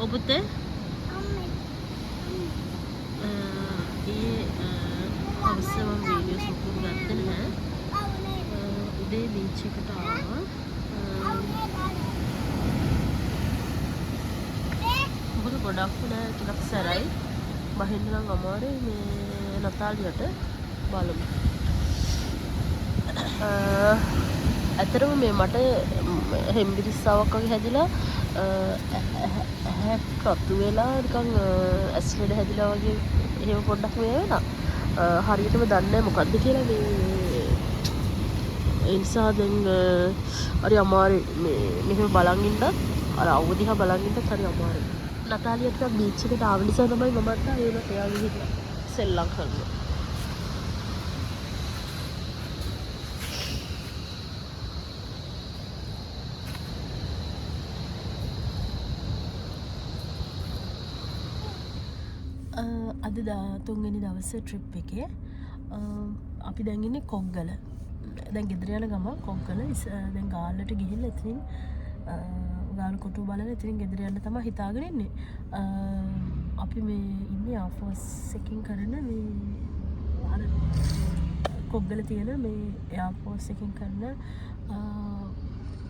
ඔබතේ අවසම video සුපුරු ගත්ත නැහැ. උදේ බීච් එකට ආවා. මොකද ගොඩක් නෑ ටිකක් සැරයි. බහින්න නම් අමාරුයි මේ නතාලියට බලමු. ඇතරම මේ මට හෙම්බිරිස්සාවක් වගේ හැදිලා රතු වෙලා නිකන් ඇස්ලෙඩ හැදිලා වගේ එහෙම පොඩ්ඩක් මේ වෙනවා. හරියටම දන්නේ නැහැ මොකද්ද කියලා මේ ඒ නිසා දැන් හරි අමාරුයි මේ මෙහෙම බලන් ඉන්නත් අර අවුව දිහා බලන් ඉන්නත් හරි අමාරුයි. නතාලියට බීච් එකට ආව නිසා තමයි මමත් ආයෙත් එයා ගිහින් සෙල්ලම් කරනවා. අද තුන්වෙනි දවසේ ට්‍රිප් එකේ අපි දැන් ඉන්නේ කොග්ගල. දැන් ගෙදර යන ගම කොග්ගල දැන් ගාල්ලට ගිහිල්ලා ඉතින් ගාල් කොටු බලලා ඉතින් ගෙදර යන්න තමයි හිතාගෙන ඉන්නේ. අපි මේ ඉන්නේ ආෆෝස් එකකින් කරන මේ අර කොග්ගල තියෙන මේ එයාර්ෆෝස් එකකින් කරන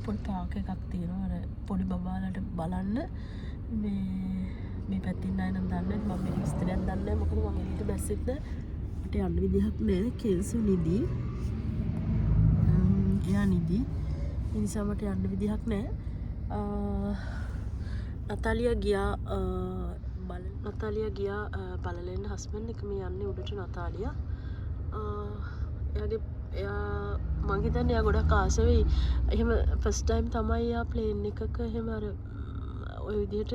පොඩි පාක් එකක් තියෙනවා. අර පොඩි බබාලට බලන්න මේ පැත්තින් අය නම් දන්නේ මම මේ විස්තරයක් දන්නේ නැහැ. මොකද මම එළියට බැස්සෙත් මට යන්න විදිහක් නැහැ. කෙල්සු නිදි. එයා නිදි. ඒ නිසා මට යන්න විදිහක් නැහැ. නතාලියා ගියා බලලෙන්න හස්බන්ඩ් එක මේ යන්නේ උඩට නතාලියා. එයා මං හිතන්නේ එයා ගොඩක් ආස වෙයි. එහෙම ෆස්ට් ටයිම් තමයි එයා ප්ලේන් එකක එහෙම අර ඔය විදිහට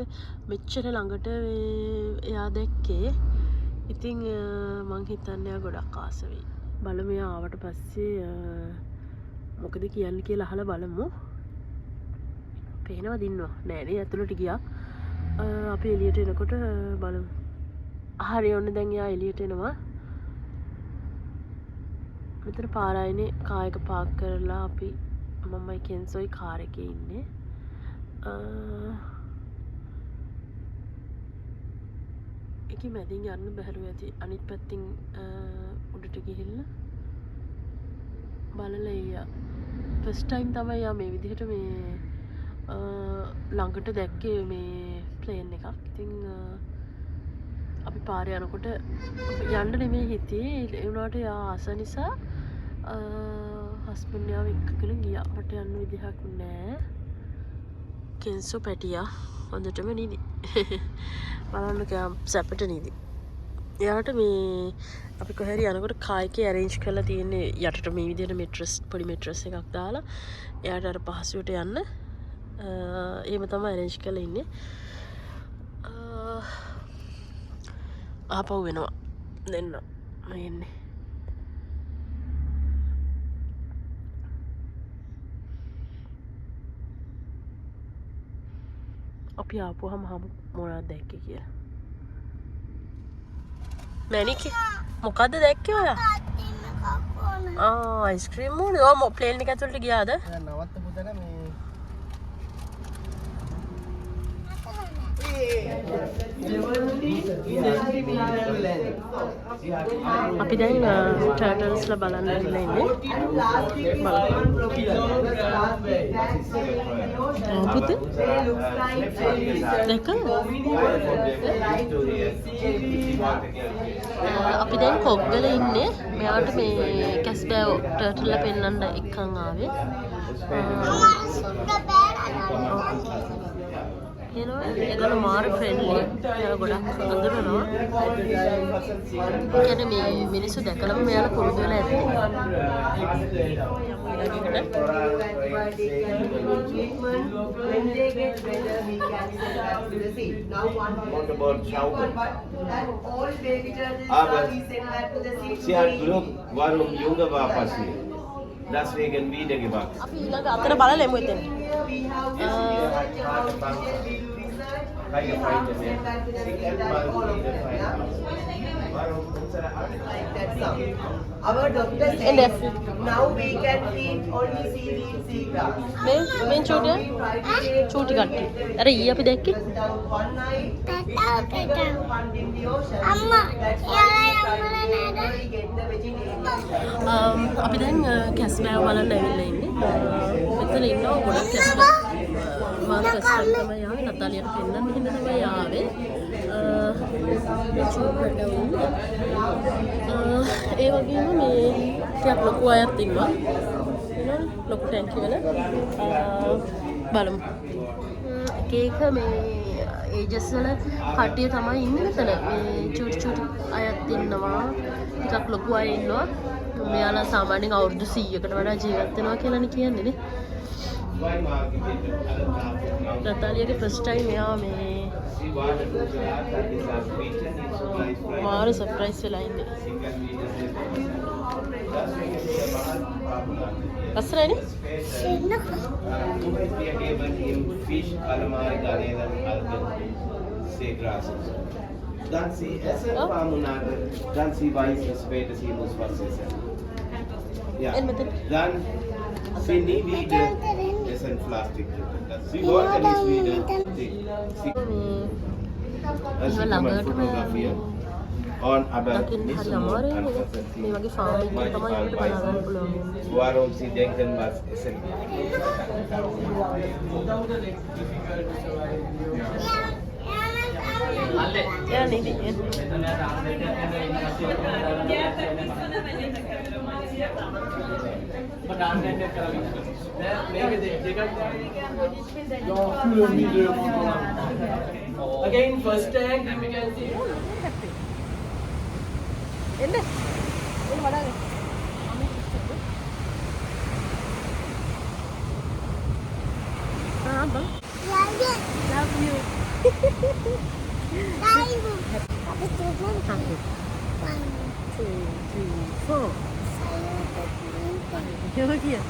මෙච්චර ළඟට එයා දැක්කේ. ඉතින් මං හිතන්නේ එයා ගොඩක් ආස වෙයි. බලමු එයා ආවට පස්සේ මොකද කියන්නේ කියලා අහලා බලමු. පේනවා දින්නවා. නෑ නේ ඇතුළට ගියා. අපි එළියට එනකොට බලමු. හරි ඔන්න දැන් එයා එළියට එනවා. මෙතන පාරයිනේ කායක පාක් කරලා අපි මමයි කෙන්සෝයි කාර් එකේ ඉන්නේ. එකි මැදින් යන්න බැහැලු ඇති. අනිත් පැත්තින් උඩට ගිහිල්ලා බලලා එයා ෆස්ට් ටයිම් තමයි යා මේ විදිහට මේ ළඟට දැක්කේ මේ ප්ලේන් එකක්. ඉතින් අපි පාරේ යනකොට යන්න නෙමෙයි හිතේ. ඒ වුණාට යා ආස නිසා හස්බන්ඩ් යාව එක්කගෙන ගියා. මට යන්න විදිහක් නෑ. කෙන්සෝ පැටියා හොඳටම නිදි. බලන්න කෑ සැපට නිදි. එයාට මේ අපි කොහරි යනකොට කායිකේ ඇරේන්ජ් කරලා තියෙන්නේ යටට මේ විදිහට මෙට්‍රස් පොඩි මෙට්‍රස් එකක් දාලා එයාට අර පහසුවට යන්න එහෙම තමයි ඇරේන්ජ් කරලා ඉන්නේ. ආපහු වෙනවා දෙන්න මම එන්නේ. අපි ආපුවම මොනවද දැක්කේ කියලා. මැනිකි මොකද්ද දැක්කේ ඔයා? අයිස්ක්‍රීම් උනේ. ඔය ප්ලේන් එක ඇතුළට ගියාද? නවත්තපු තැන මේ අපි දැන් ටර්ටල්ස්ලා බලන්න ඉන්නේ. පුතේ දැක්කද? අපි දැන් කොග්ගල ඉන්නේ. මෙයාට මේ කැස්බෑව් ටර්ටල්ලා පෙන්නන්න එක්කන් ආවේ. ඒගොල්ලෝ මාර ෆ්‍රෙන්ඩ්ලි. එයා ගොඩක් අඳුරනවා. කියන්නේ මේ මිනිස්සු දැකලම මෙයාලා පුරුදු වෙලා ඇත්තේ. Sie hat Glück, warum Junge war passiert. Deswegen wieder gewachsen. අපි ඊළඟ අතර බලලෙමු එතන. firefighter there. Sikat leader firefighter. Warung unsere Like that sound. Our doctor And says now we can feed only seaweed, seagrass. මේ චූටිය We try to take චූටි කට්ටිය. අර ඊ අපි දැක්කේ just down one night. One in the ocean. Amma, That's why we try to get the vegetarian. අපි දැන් කැස්බෑව බලන්න ඇවිල්ලා ඉන්නේ. මෙතන ඉන්නවා ගොඩක් කැස්බෑ. මාත් කැස්බෑව තමයි ආවේ. නතාලියට පෙන්නන්න හින්දා තමයි ආවේ. මේ චූට්ට වුණා. ඒ වගේම මේ ටිකක් ලොකු අයත් ඉන්නවා. ඉන්නවා ලොකු ටැංකිය වල. බලමු. එක මේ ඒජස් වල කට්ටිය තමයි ඉන්නේ මෙතන. මේ චූටි අයත් ඉන්නවා. ටිකක් ලොකු අය ඉන්නවා. මෙයාලා සාමාන්‍යයෙන් අවුරුදු 100කට වඩා ජීවත් වෙනවා කියලානේ කියන්නේ නේ. නතාලියගේ ෆස්ට් ටයිම් එයා මේ මාර සර්ප්‍රයිස් වෙලා ඉන්නේ. ලස්සනයිනේ? Wir geben ihm Fisch, Calamari, Garnelen, Algen, Seegrasses. Dann sie essen ein paar Monate, dann sie weiß, später sie muss was essen. Ja, dann sie nie wieder essen Plastik. Sie wollten nicht wieder. Sie können fotografieren. Und aber දකින්න nicht හරි so අමාරුයි නේද? einfach. මේ වගේ farm එකකින් තමයි අපිට බලා ගන්න පුළුවන්. Warum sie denken, was essen. එයා නෙමෙයි. Again, first tank, we can see. එන්න. එන්න වඩාගෙන. ආ බං. Love you. Tapi tujuan Satu, 2, 3, 4. saya bermimpi. Dia bagi ya?